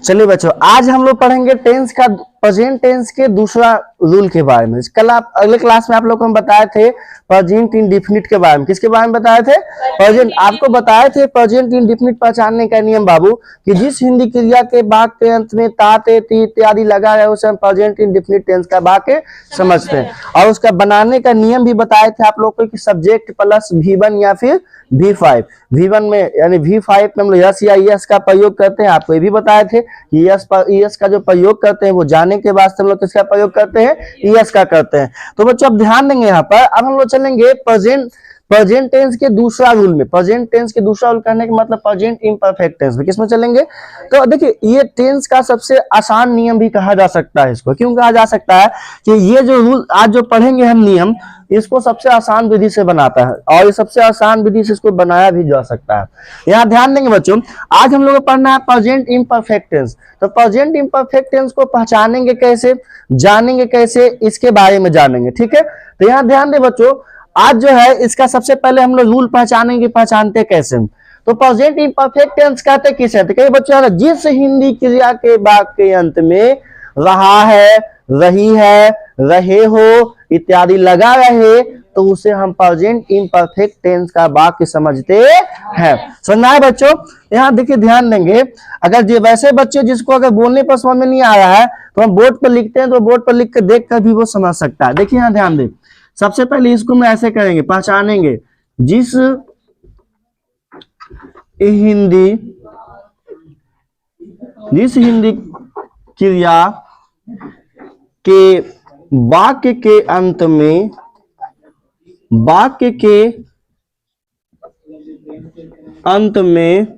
चलिए बच्चों, आज हम लोग पढ़ेंगे टेंस का, प्रेजेंट टेंस के दूसरा रूल के बारे में। कल आप अगले क्लास में आप लोगों को हम बताए थे प्रेजेंट इंडेफिनिट के बारे में। किसके बारे में बताए थे? प्रेजेंट। आपको बताए थे प्रेजेंट इंडेफिनिट पहचानने का नियम बाबू, कि जिस हिंदी क्रिया के वाक्य के अंत में ता ते ती इत्यादि लगा है उसे हम प्रेजेंट इंडेफिनिट टेंस का वाक्य समझते हैं। और उसका बनाने का नियम भी बताए थे आप लोग को, कि सब्जेक्ट प्लस V1 या फिर V5। V1 में यानी V5 में हम लोग यस या यस का प्रयोग करते हैं। आपको ये भी बताए थे कि यस का जो प्रयोग करते हैं वो जाने के बाद हम लोग किसका प्रयोग करते हैं? यस का करते हैं। तो बच्चों अब ध्यान देंगे यहाँ पर। अब हम लोग चलेंगे प्रेजेंट टेंस के दूसरा रूल में। प्रेजेंट टेंस के दूसरा रूल करने का मतलब प्रेजेंट इम्परफेक्ट टेंस में। किसमें चलेंगे? तो देखिए, ये टेंस का सबसे आसान नियम भी कहा जा सकता है। इसको क्यों कहा जा सकता है? कि ये जो रूल आज जो पढ़ेंगे हम नियम, इसको सबसे आसान विधि से बनाता है, और ये सबसे आसान विधि से इसको बनाया भी जा सकता है। यहाँ ध्यान देंगे बच्चों, आज हम लोग को पढ़ना है प्रेजेंट इम्परफेक्ट टेंस। तो प्रेजेंट इम्परफेक्ट टेंस को पहचानेंगे कैसे, जानेंगे कैसे, इसके बारे में जानेंगे। ठीक है, तो यहाँ ध्यान दे बच्चों, आज जो है इसका सबसे पहले हम लोग रूल पहचानेंगे। पहचानते कैसे? तो प्रेजेंट इम्परफेक्ट टेंस कहते किसे? तो कई बच्चों, जिस हिंदी क्रिया के वाक्य के अंत में रहा है, रही है, रहे हो इत्यादि लगा रहे, तो उसे हम प्रेजेंट इम्परफेक्ट टेंस का वाक्य समझते हैं। सुनना है बच्चों? यहाँ देखिए, ध्यान देंगे। अगर वैसे बच्चे जिसको अगर बोलने पर समझ में नहीं आ रहा है तो हम बोर्ड पर लिखते हैं, तो बोर्ड पर लिख कर देख कर भी वो समझ सकता है। देखिए यहाँ ध्यान दें, सबसे पहले इसको हम ऐसे करेंगे, पहचानेंगे। जिस हिंदी क्रिया के वाक्य के अंत में रहा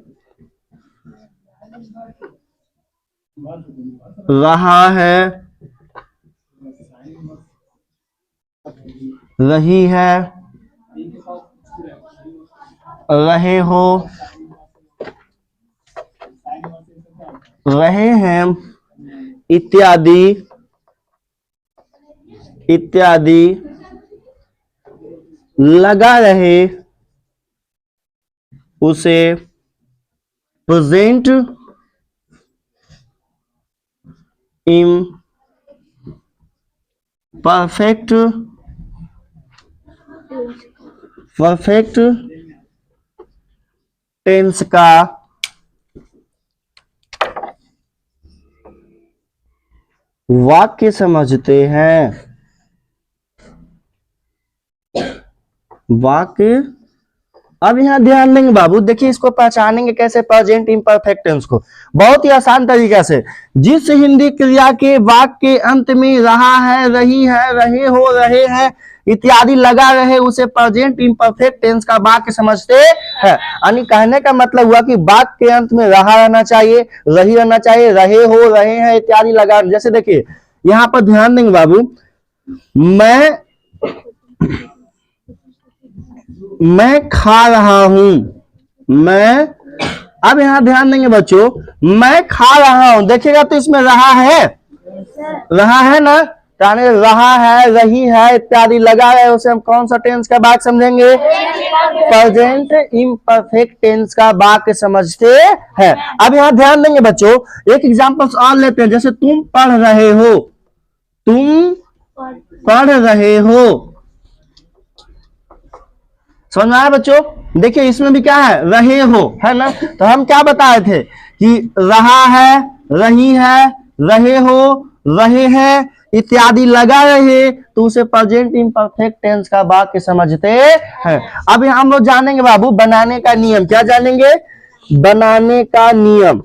है, रही है, रहे हो, रहे हैं इत्यादि लगा रहे, उसे प्रेजेंट इम्परफेक्ट टेंस का वाक्य समझते हैं। वाक्य। अब यहाँ ध्यान देंगे बाबू, देखिए इसको पहचानेंगे कैसे प्रेजेंट इम्परफेक्ट टेंस को? बहुत ही आसान तरीका से। जिस हिंदी क्रिया के वाक्य के अंत में रहा है, रही है, रहे हो, रहे हैं इत्यादि लगा रहे, उसे प्रेजेंट इम्परफेक्ट टेंस का वाक्य समझते हैं। यानी कहने का मतलब हुआ कि वाक्य के अंत में रहा रहना चाहिए, रही रहना चाहिए, रहे हो, रहे हैं इत्यादि लगा। जैसे देखिए यहाँ पर ध्यान देंगे बाबू, मैं खा रहा हूं। अब यहां ध्यान देंगे बच्चों, मैं खा रहा हूं, देखिएगा तो इसमें रहा है ना, यानी रहा है, रही है इत्यादि लगा है, उसे हम कौन सा टेंस का वाक्य समझेंगे? प्रेजेंट इम्परफेक्ट टेंस का वाक्य समझते हैं। अब यहां ध्यान देंगे बच्चों, एक एग्जांपल और लेते हैं। जैसे तुम पढ़ रहे हो, समझ में आया बच्चों? देखिए इसमें भी क्या है? रहे हो, है ना। तो हम क्या बताए थे कि रहा है, रही है, रहे हो, रहे हैं इत्यादि लगा रहे, तो उसे प्रेजेंट इम्परफेक्ट टेंस का वाक्य समझते हैं। अब यहाँ हम लोग जानेंगे बाबू बनाने का नियम। क्या जानेंगे? बनाने का नियम।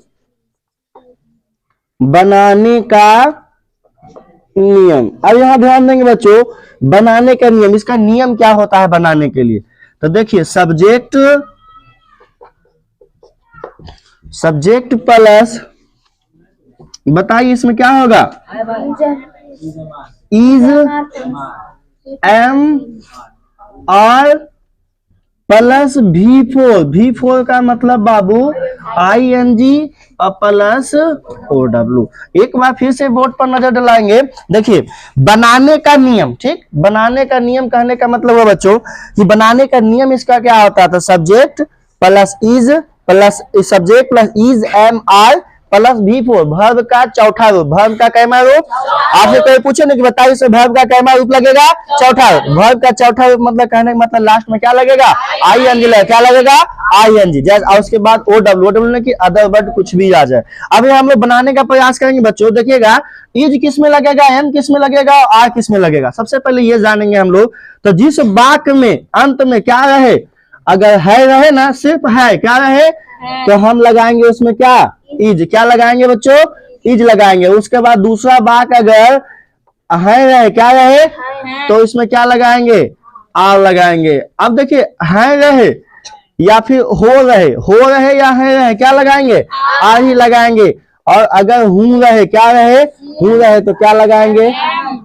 अब यहाँ ध्यान देंगे बच्चों, बनाने का नियम, इसका नियम क्या होता है बनाने के लिए? तो देखिए, सब्जेक्ट प्लस, बताइए इसमें क्या होगा? इज, एम और प्लस V4 का मतलब बाबू ING और प्लस OW। एक बार फिर से बोर्ड पर नजर डलाएंगे। देखिए बनाने का नियम, ठीक, बनाने का नियम कहने का मतलब है बच्चों कि बनाने का नियम इसका क्या होता था? Subject plus is plus subject plus is, am, are plus V4, verb का चौथा रूप, वर्ब का कैमा रूप, आपसे कोई पूछे ना कि बताइए इसे वर्ब का कैमा रूप लगेगा, चौथा रूप, वर्ब का चौथा रूप मतलब कहने का मतलब लास्ट में क्या लगेगा, ING लगेगा, क्या लगेगा, ING, जैसे और उसके बाद OW ने कि अदर वर्ड कुछ भी आ जाए। अब ये हम लोग बनाने का प्रयास करेंगे बच्चों, देखिएगा इज किस में लगेगा, एम किस में लगेगा, आर किस में लगेगा। सबसे पहले ये जानेंगे हम लोग, तो जिस वाक्य में अंत में क्या रहे, अगर है रहे ना, सिर्फ है क्या रहे, तो हम लगाएंगे उसमें क्या, इज, क्या लगाएंगे बच्चों, इज लगाएंगे। उसके बाद दूसरा वाक्य अगर है रहे, क्या रहे, तो इसमें क्या लगाएंगे, आर लगाएंगे। अब देखिए है रहे या फिर हो रहे या है रहे, क्या लगाएंगे, आर ही लगाएंगे। और अगर हूं रहे, क्या रहे, हूं रहे, तो क्या लगाएंगे,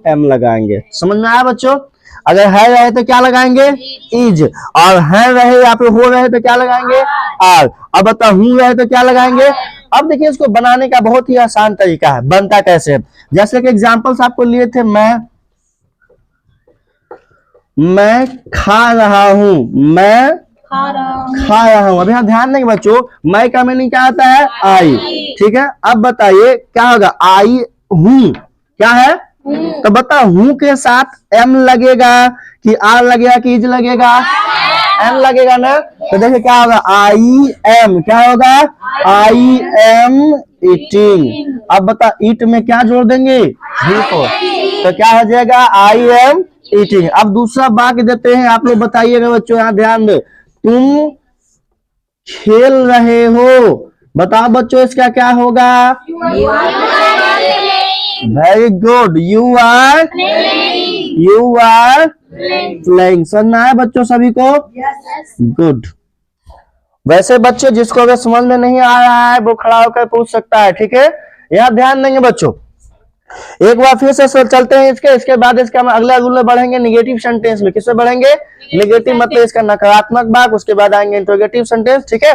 एम लगाएंगे। समझ में आया बच्चों, अगर है रहे तो क्या लगाएंगे, इज, और है रहे या फिर हो रहे तो क्या लगाएंगे, आर। अब बताओ हूं रहे तो क्या लगाएंगे। अब देखिए इसको बनाने का बहुत ही आसान तरीका है, बनता कैसे है। जैसे कि एग्जांपल्स आपको लिए थे, मैं खा रहा हूं, मैं खा रहा हूं। अब यहाँ ध्यान देंगे बच्चों, मैं का मीनिंग क्या आता है, आई, ठीक है। अब बताइए क्या होगा, आई हूं, क्या है, तो बताओ हूं के साथ एम लगेगा कि आर लगेगा कि इज लगेगा, एम लगेगा ना। तो देखिए क्या होगा, आई एम, क्या होगा, आई एम ईटिंग। अब बता ईट में क्या जोड़ देंगे, V4, तो क्या हो जाएगा, आई एम ईटिंग। अब दूसरा वाक्य देते हैं, आप लोग बताइएगा बच्चों, यहाँ ध्यान दे, तुम खेल रहे हो, बताओ बच्चों इसका क्या होगा, very good, you are playing. समझ में आया बच्चों सभी को, गुड। वैसे बच्चे जिसको अगर समझ में नहीं आ रहा है वो खड़ा होकर पूछ सकता है, ठीक है। यहाँ ध्यान देंगे बच्चों, एक बार फिर से चलते हैं इसके बाद इसका हम अगला रूल में बढ़ेंगे निगेटिव सेंटेंस में। किसमें बढ़ेंगे, निगेटिव मतलब इसका नकारात्मक भाग, उसके बाद आएंगे इंट्रोगेटिव सेंटेंस, ठीक है।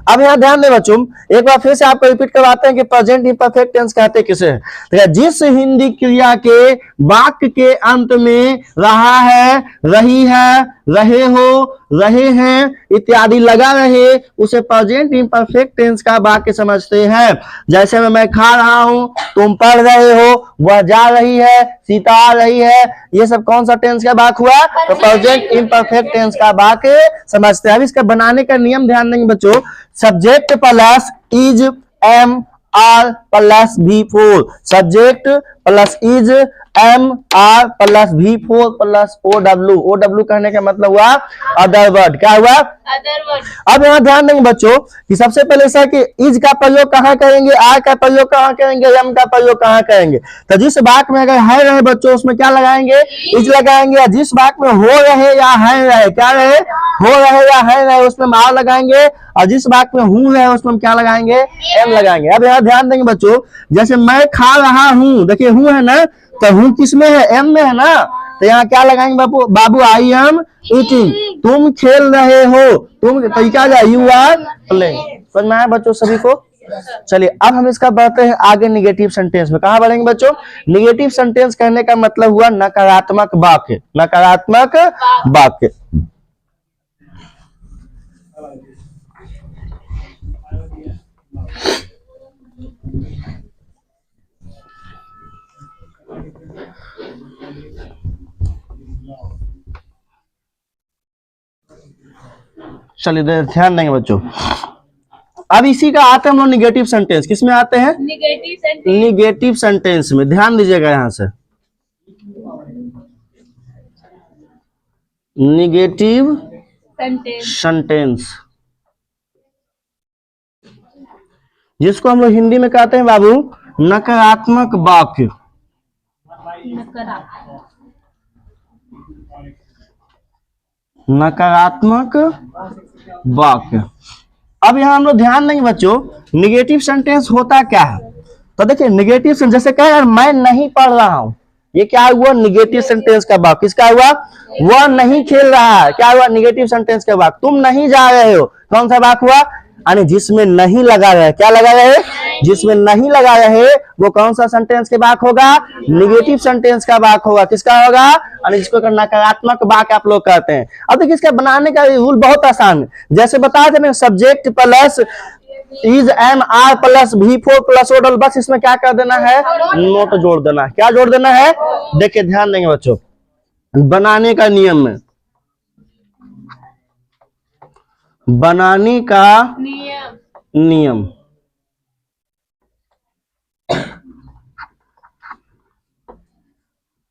अब यहाँ ध्यान दें बच्चों, एक बार फिर से आपको रिपीट करवाते हैं कि प्रेजेंट इंपरफेक्ट टेंस कहते किसे है। तो जिस हिंदी क्रिया के वाक्य के अंत में रहा है, रही है, रहे हो, रहे हैं इत्यादि लगा रहे, उसे प्रेजेंट इंपरफेक्ट टेंस का वाक्य समझते हैं। जैसे मैं खा रहा हूं, तुम पढ़ रहे हो, वह जा रही है, सीता आ रही है, ये सब कौन सा टेंस का वाक्य हुआ, तो प्रेजेंट इंपरफेक्ट टेंस का वाक्य समझते हैं। अब इसका बनाने का नियम ध्यान देंगे बच्चों, subject plus is, am, are plus V4, subject plus is, am, are plus V4 plus OW कहने का मतलब हुआ अदर वर्ड, क्या हुआ, अदर वर्ड। अब यहाँ ध्यान देंगे बच्चों कि सबसे पहले ऐसा कि इज का प्रयोग कहाँ करेंगे, आर का प्रयोग कहाँ करेंगे, एम का प्रयोग कहाँ करेंगे। तो जिस वाक्य में अगर है रहे बच्चों उसमें क्या लगाएंगे, इज लगाएंगे। जिस वाक्य में हो रहे या है रहे, क्या रहे, हो रहे या है रहे, उसमें आर लगाएंगे। और जिस वाक्य में हूं रहे उसमें हम क्या लगाएंगे, एम लगाएंगे। अब यहाँ ध्यान देंगे बच्चों, जैसे मैं खा रहा हूं, देखिए हूं है ना, तो हूं किस में है, एम में है ना, तो यहाँ क्या लगाएंगे बाबू, आई एम ईटिंग। तुम खेल रहे हो, तुम तो क्या जाए, यू आर प्लेइंग। समझ में आया बच्चों सभी को। चलिए अब हम इसका बढ़ते हैं आगे निगेटिव सेंटेंस में। कहां बढ़ेंगे बच्चों, निगेटिव सेंटेंस कहने का मतलब हुआ नकारात्मक वाक्य, नकारात्मक वाक्य। चलिए ध्यान देंगे बच्चों, अब इसी का आते हैं हम लोग निगेटिव सेंटेंस। किसमें आते हैं, निगेटिव सेंटेंस में। ध्यान दीजिएगा यहां से, निगेटिव सेंटेंस जिसको हम लोग हिंदी में कहते हैं बाबू नकारात्मक वाक्य। नकारात्मक वाक्य। अब यहां हम लोग ध्यान देंगे बच्चों, निगेटिव सेंटेंस होता क्या है। तो देखिए निगेटिव सेंटेंस जैसे कहे यार मैं नहीं पढ़ रहा हूं, ये क्या हुआ, निगेटिव सेंटेंस का वाक्य। किसका हुआ, वह नहीं खेल रहा है, क्या हुआ, निगेटिव सेंटेंस का वाक्य। तुम नहीं जा रहे हो, कौन सा वाक्य हुआ, यानी जिसमें नहीं लगा रहे, क्या लगा रहे, जिसमें नहीं लगा रहे वो कौन सा सेंटेंस के वाक्य होगा, निगेटिव सेंटेंस का वाक्य होगा। किसका होगा, यानी जिसको नकारात्मक वाक्य आप लोग कहते हैं। अब देखिए इसका बनाने का रूल बहुत आसान है। जैसे बताया था मैं, subject plus is am are plus V4 plus O double, बस इसमें क्या कर देना है, नोट जोड़ देना है। क्या जोड़ देना है, देखिए ध्यान देंगे बच्चों, बनाने का नियम में, बनाने का नियम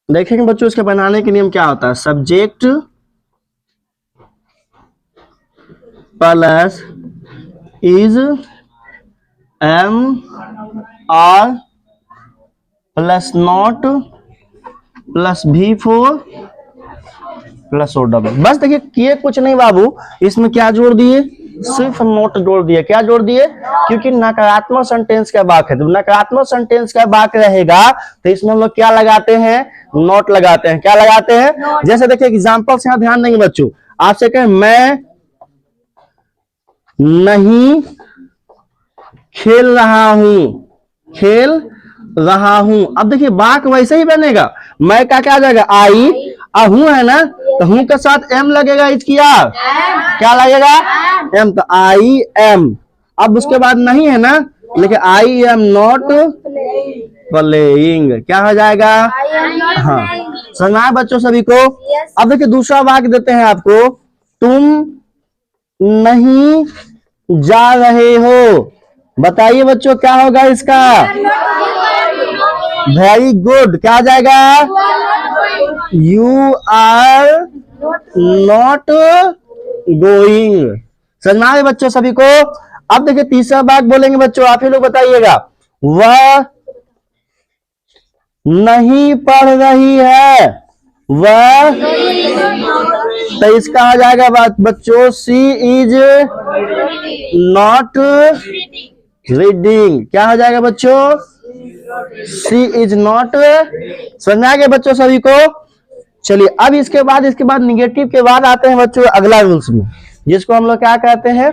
देखेंगे बच्चों, इसके बनाने के नियम क्या होता है, subject plus is am are plus not plus V4 plus O double. बस देखिए किए कुछ नहीं बाबू, इसमें क्या जोड़ दिए, सिर्फ नोट जोड़ दिए। क्या जोड़ दिए, क्योंकि नकारात्मक सेंटेंस का वाक्य है, तो नकारात्मक सेंटेंस का वाक्य रहेगा तो इसमें हम लोग क्या लगाते हैं, नोट लगाते हैं। क्या लगाते हैं, जैसे देखिए एग्जांपल से यहाँ ध्यान देंगे बच्चों, आपसे कहें मैं नहीं खेल रहा हूं, खेल रहा हूं, अब देखिए वाक्य वैसे ही बनेगा, मैं का क्या आ जाएगा, आई, हूं है ना, तो हूं के साथ एम लगेगा, इसकी आर क्या लगेगा, एम, तो आई एम। अब उसके बाद नहीं है ना, लेकिन आई एम नॉट प्लेइंग, क्या हो जाएगा, हाँ समझ में आया बच्चों सभी को। अब देखिए दूसरा वाक्य देते हैं आपको, तुम नहीं जा रहे हो, बताइए बच्चों क्या होगा इसका, वेरी गुड, क्या आ जाएगा, यू आर नॉट गोइंग। समझ में आए बच्चों सभी को। अब देखिए तीसरा वाक्य बोलेंगे बच्चों, आप ही लोग बताइएगा, वह नहीं पढ़ रही है, वह, तो इसका आ जाएगा बात बच्चों, सी इज नॉट रीडिंग, क्या हो जाएगा बच्चों, सी इज नॉट। समझ में आ गया बच्चों सभी को। चलिए अब इसके बाद निगेटिव के बाद आते हैं बच्चों अगला रूल्स में, जिसको हम लोग क्या कहते हैं,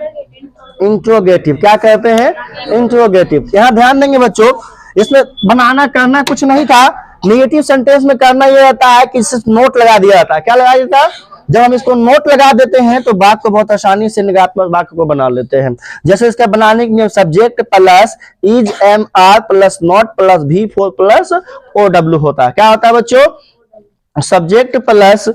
इंट्रोगेटिव। क्या कहते हैं, इंट्रोगेटिव। यहाँ ध्यान देंगे बच्चों, इसमें बनाना करना कुछ नहीं था, निगेटिव सेंटेंस में करना यह रहता है कि इसे नोट लगा दिया जाता है। क्या लगा देता है, जब हम इसको नोट लगा देते हैं तो वाक्य को बहुत आसानी से निगात्मक वाक्य को बना लेते हैं। जैसे इसका बनाने के नियम, subject plus is am are plus not plus V4 plus O W होता है। क्या होता है बच्चों, subject plus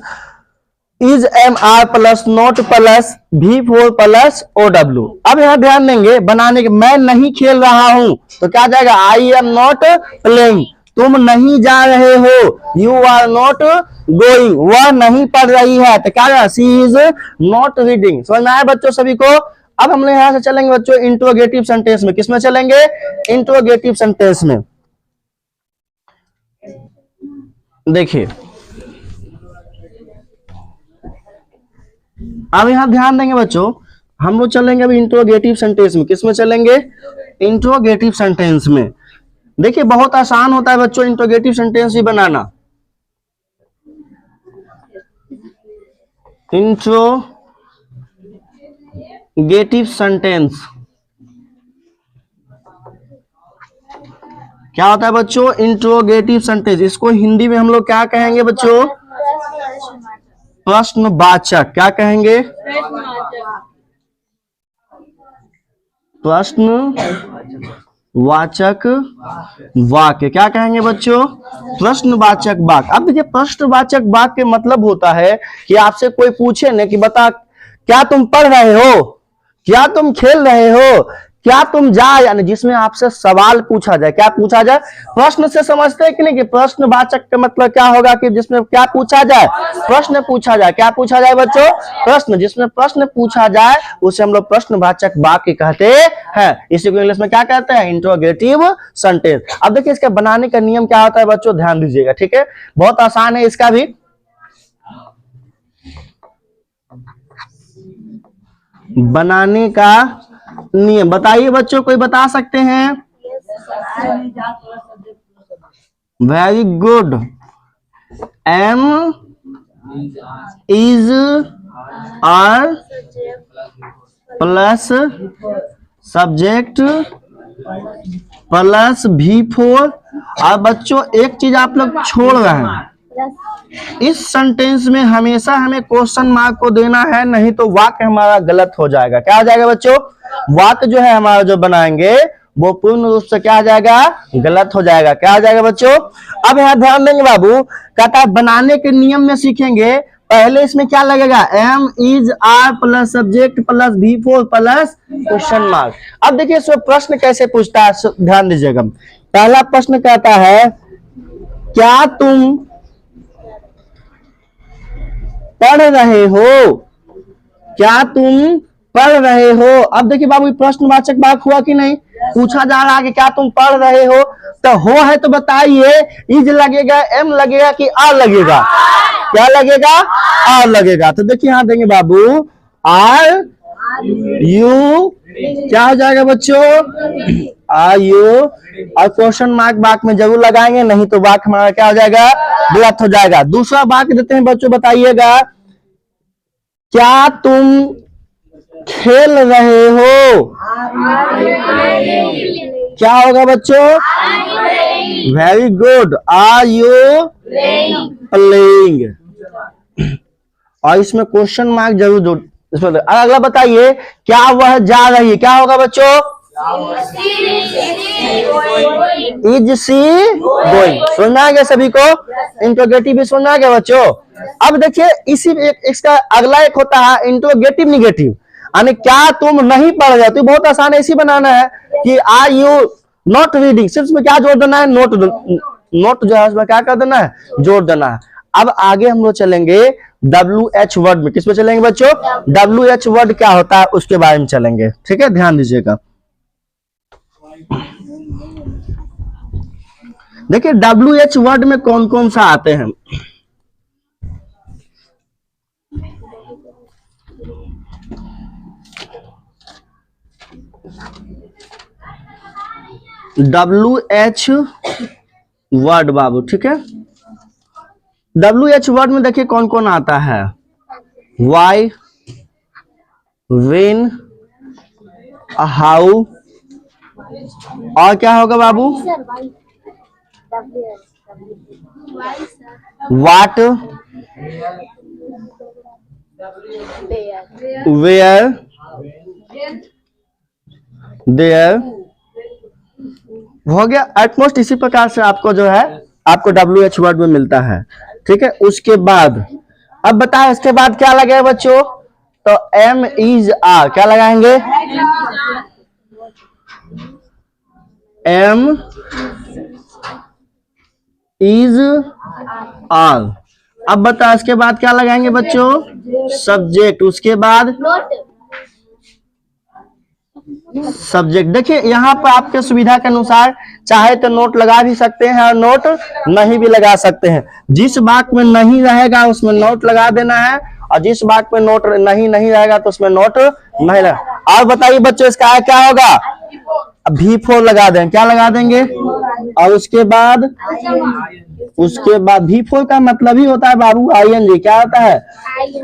is am are plus not plus V4 plus O W. अब यहाँ ध्यान देंगे बनाने के, मैं नहीं खेल रहा हूं, तो क्या जाएगा, आई एम नॉट प्लेइंग। तुम नहीं जा रहे हो, यू आर नॉट गोइंग, वह नहीं पढ़ रही है, तो क्या, सी इज नॉट रीडिंग। समझ में आया बच्चों सभी को। अब हम लोग यहां से चलेंगे बच्चों इंट्रोगेटिव सेंटेंस में। किसमें चलेंगे, इंट्रोगेटिव सेंटेंस में। देखिए अब यहां ध्यान देंगे बच्चों, हम लोग चलेंगे अभी इंट्रोगेटिव सेंटेंस में। किसमें चलेंगे, इंट्रोगेटिव सेंटेंस में। देखिए बहुत आसान होता है बच्चों इंट्रोगेटिव सेंटेंस ही बनाना। इंट्रोगेटिव सेंटेंस क्या होता है बच्चों, इंट्रोगेटिव सेंटेंस, इसको हिंदी में हम लोग क्या कहेंगे बच्चों, प्रश्नवाचक। क्या कहेंगे, प्रश्नवाचक वाक्य। क्या कहेंगे बच्चों, प्रश्नवाचक वाक्य। अब देखिए प्रश्नवाचक वाक्य मतलब होता है कि आपसे कोई पूछे न कि बता क्या तुम पढ़ रहे हो, क्या तुम खेल रहे हो, क्या तुम जा, यानी जिसमें आपसे सवाल पूछा जाए। क्या पूछा जाए, प्रश्न से समझते हैं कि नहीं, कि प्रश्नवाचक का मतलब क्या होगा, कि जिसमें क्या पूछा जाए, प्रश्न पूछा जाए। क्या पूछा जाए बच्चों, प्रश्न, जिसमें प्रश्न पूछा जाए उसे हम लोग प्रश्नवाचक वाक्य कहते हैं। इसी को इंग्लिश में क्या कहते हैं, इंट्रोगेटिव सेंटेंस। अब देखिए इसका बनाने का नियम क्या होता है बच्चों, ध्यान दीजिएगा, ठीक है, बहुत आसान है इसका भी। बनाने का नियम बताइए बच्चों, कोई बता सकते हैं, very good, am is are plus subject plus V4। अब बच्चों एक चीज आप लोग छोड़ रहे हैं, इस सेंटेंस में हमेशा हमें क्वेश्चन मार्क को देना है, नहीं तो वाक्य हमारा गलत हो जाएगा। क्या हो जाएगा बच्चों, वाक्य जो है हमारा जो बनाएंगे वो पूर्ण रूप से क्या आ जाएगा, गलत हो जाएगा। क्या आ जाएगा बच्चों? अब यहाँ ध्यान देंगे बाबू, कहता है बनाने के नियम में सीखेंगे। पहले इसमें क्या लगेगा, am is are plus subject plus V4 plus question mark. अब देखिए इसमें प्रश्न कैसे पूछता है, ध्यान दीजिएगा। पहला प्रश्न कहता है क्या तुम पढ़ रहे हो, क्या तुम पढ़ रहे हो। अब देखिए बाबू प्रश्नवाचक वाक्य हुआ कि नहीं, पूछा जा रहा है कि क्या तुम पढ़ रहे हो, तो हो है तो बताइए इज लगेगा, एम लगेगा कि आर लगेगा, क्या लगेगा, आर लगेगा। तो देखिए यहां देंगे बाबू आर यू, क्या हो जाएगा बच्चों, आर यू, और क्वेश्चन मार्क वाक्य में जरूर लगाएंगे, नहीं तो वाक्य हमारा क्या हो जाएगा, गलत हो जाएगा। दूसरा वाक्य देते हैं बच्चों, बताइएगा क्या तुम खेल रहे हो, क्या होगा बच्चों, very good, are you playing, और इसमें क्वेश्चन मार्क जरूर जोड़। इसमें अगला बताइए क्या वह जा रही है, क्या होगा बच्चों, इज सी गोइंग। सुनना है क्या सभी को, इंट्रोगेटिव भी सुनना है क्या बच्चों। अब देखिए इसी इसका अगला एक होता है इंट्रोगेटिव निगेटिव, यानी क्या तुम नहीं पढ़ रहे हो, तो बहुत आसान है, इसी बनाना है कि आर यू नॉट रीडिंग, सिर्फ इसमें क्या जोड़ देना है, नोट, नोट जो है उसमें क्या कर देना है, जोड़ देना है। अब आगे हम लोग चलेंगे WH वर्ड में, किस पे चलेंगे बच्चों, WH वर्ड क्या होता है उसके बारे में चलेंगे, ठीक है, ध्यान दीजिएगा। देखिए WH वर्ड में कौन कौन सा आते हैं। WH वर्ड बाबू, ठीक है, WH वर्ड में देखिए कौन कौन आता है, वाई, वेन, हाउ, और क्या होगा बाबू, वाट, वेयर, देयर, हो गया। एटमोस्ट इसी प्रकार से आपको जो है आपको WH वर्ड में मिलता है, ठीक है। उसके बाद अब बताएं इसके बाद क्या लगेगा बच्चों, तो एम इज आर, क्या लगाएंगे, एम इज आर। अब बता इसके बाद क्या लगाएंगे बच्चों, सब्जेक्ट, उसके बाद सब्जेक्ट। देखिए यहाँ पर आपके सुविधा के अनुसार चाहे तो नोट लगा भी सकते हैं और नोट नहीं भी लगा सकते हैं। जिस वाक्य में नहीं रहेगा उसमें नोट लगा देना है, और जिस वाक्य में नोट नहीं रहेगा तो उसमें नोट नहीं लगा। और बताइए बच्चों इसका क्या होगा, V4 लगा देंगे, क्या लगा देंगे, और उसके बाद V4 का मतलब ही होता है बाबू ING, क्या होता है,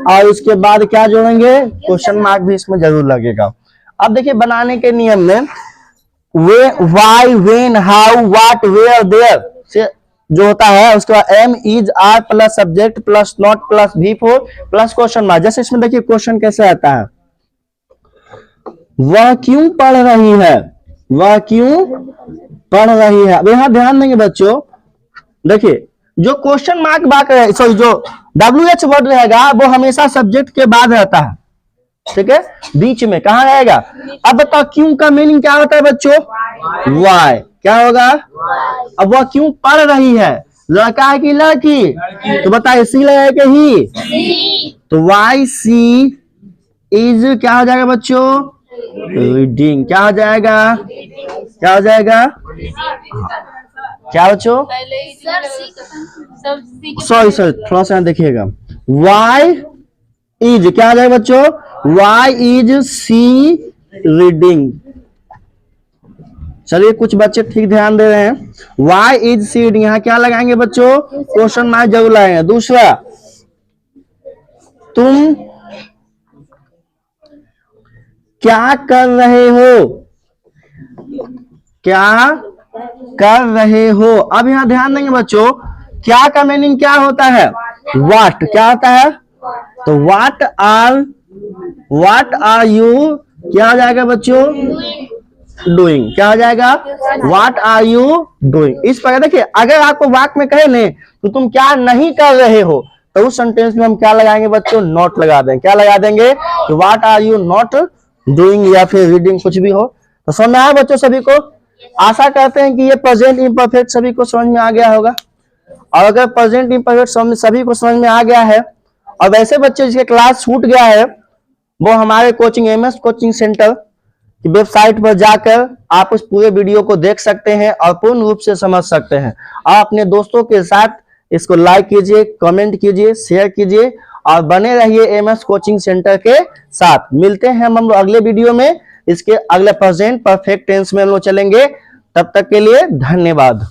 और उसके बाद क्या जोड़ेंगे, क्वेश्चन मार्क भी इसमें जरूर लगेगा। अब देखिए बनाने के नियम में वे, why, when, how, what, where, there से जो होता है उसके बाद am is are plus subject plus not plus V4 plus question mark. जैसे इसमें देखिए क्वेश्चन कैसे आता है, वह क्यों पढ़ रही है, वह क्यों पढ़ रही है। अब यहां ध्यान देंगे बच्चों, देखिए जो क्वेश्चन मार्क वाक्य, सॉरी जो WH वर्ड रहेगा वो हमेशा सब्जेक्ट के बाद रहता है, ठीक है, बीच में कहा रहेगा। अब बताओ क्यों का मीनिंग क्या होता है बच्चों, वाई, क्या होगा, अब वह क्यों पढ़ रही है, लड़का है कि लड़की, तो बताइए सी लगेगा कि ही, तो वाई सी इज क्या हो जाएगा बच्चों, रीडिंग, क्या हो जाएगा, क्या हो जाएगा, क्या बच्चों, सॉरी थोड़ा सा देखिएगा, वाई इज क्या हो जाएगा बच्चों, वाई इज सी रीडिंग। चलिए कुछ बच्चे ठीक ध्यान दे रहे हैं, वाई इज सी रीडिंग, यहाँ क्या लगाएंगे बच्चों, क्वेश्चन मार्क जरूर लगाएंगे। दूसरा, तुम क्या कर रहे हो, क्या कर रहे हो। अब यहां ध्यान देंगे बच्चों, क्या का मीनिंग क्या होता है, वाट, क्या होता है, तो वाट आर यू क्या हो जाएगा बच्चों? डूइंग। क्या हो जाएगा? What are you doing. इस प्रकार देखिए, अगर आपको वाक्य में कहे ने तो तुम क्या नहीं कर रहे हो, तो उस सेंटेंस में हम क्या लगाएंगे बच्चों? नॉट लगा देंगे। क्या लगा देंगे? What are you not doing, या फिर रीडिंग, कुछ भी हो। तो समझ में आया बच्चों सभी को? आशा करते हैं कि ये प्रेजेंट इम्परफेक्ट सभी को समझ में आ गया होगा। और अगर प्रेजेंट इम्परफेक्ट सभी को समझ में आ गया है, और वैसे बच्चे जिसके क्लास छूट गया है, वो हमारे कोचिंग एमएस कोचिंग सेंटर की वेबसाइट पर जाकर आप उस पूरे वीडियो को देख सकते हैं और पूर्ण रूप से समझ सकते हैं। आप अपने दोस्तों के साथ इसको लाइक कीजिए, कमेंट कीजिए, शेयर कीजिए और बने रहिए एमएस कोचिंग सेंटर के साथ। मिलते हैं हम लोग अगले वीडियो में, इसके अगले प्रेजेंट परफेक्ट टेंस में हम लोग चलेंगे। तब तक के लिए धन्यवाद।